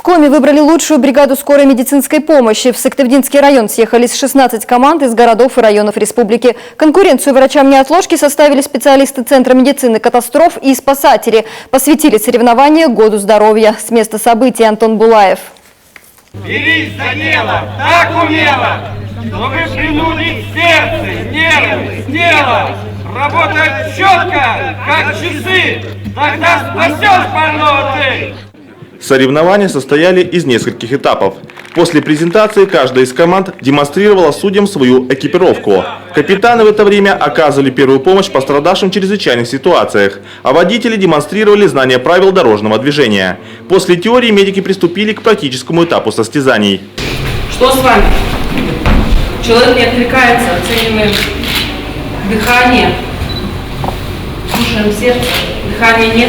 В Коми выбрали лучшую бригаду скорой медицинской помощи. В Сыктывдинский район съехались 16 команд из городов и районов республики. Конкуренцию врачам неотложки составили специалисты Центра медицины катастроф и спасатели. Посвятили соревнования Году здоровья. С места событий Антон Булаев. Берись за дело, так умело, чтобы принудить сердце, нервы, тело, работать четко, как часы, тогда спасешь больного ты. Соревнования состояли из нескольких этапов. После презентации каждая из команд демонстрировала судьям свою экипировку. Капитаны в это время оказывали первую помощь пострадавшим в чрезвычайных ситуациях, а водители демонстрировали знания правил дорожного движения. После теории медики приступили к практическому этапу состязаний. Что с вами? Человек не отвлекается, оцениваем дыхание, слушаем сердце, дыхания нет.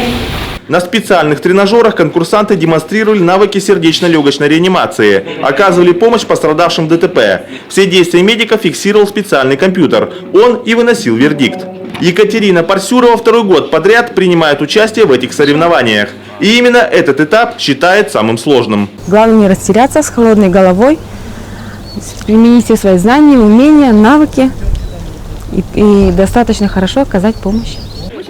На специальных тренажерах конкурсанты демонстрировали навыки сердечно-легочной реанимации, оказывали помощь пострадавшим в ДТП. Все действия медика фиксировал специальный компьютер. Он и выносил вердикт. Екатерина Парсюрова второй год подряд принимает участие в этих соревнованиях. И именно этот этап считает самым сложным. Главное не растеряться, с холодной головой, применить все свои знания, умения, навыки и достаточно хорошо оказать помощь.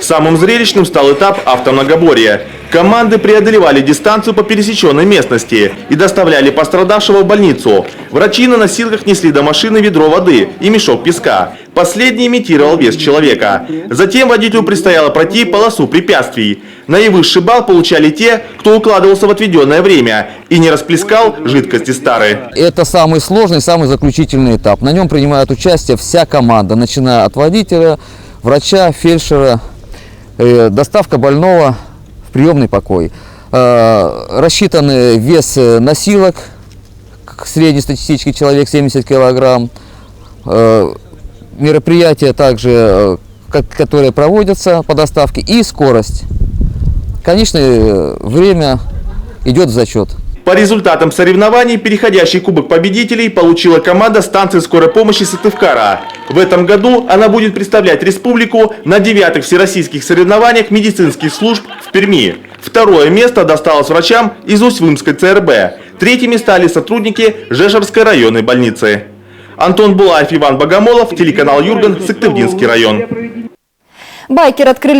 Самым зрелищным стал этап автомногоборья. Команды преодолевали дистанцию по пересеченной местности и доставляли пострадавшего в больницу. Врачи на носилках несли до машины ведро воды и мешок песка. Последний имитировал вес человека. Затем водителю предстояло пройти полосу препятствий. Наивысший балл получали те, кто укладывался в отведенное время и не расплескал жидкости старые. Это самый сложный, самый заключительный этап. На нем принимает участие вся команда, начиная от водителя, врача, фельдшера. Доставка больного в приемный покой. Рассчитанный вес носилок, среднестатистический человек 70 килограмм. Мероприятия также, которые проводятся по доставке, и скорость. Конечно, время идет в зачет. По результатам соревнований переходящий кубок победителей получила команда станции скорой помощи Сыктывкара. В этом году она будет представлять республику на 9-х всероссийских соревнованиях медицинских служб в Перми. Второе место досталось врачам из Усть-Вымской ЦРБ. Третьими стали сотрудники Жешавской районной больницы. Антон Булаев, Иван Богомолов, телеканал Юрган, Сыктывдинский район. Байкеры открыли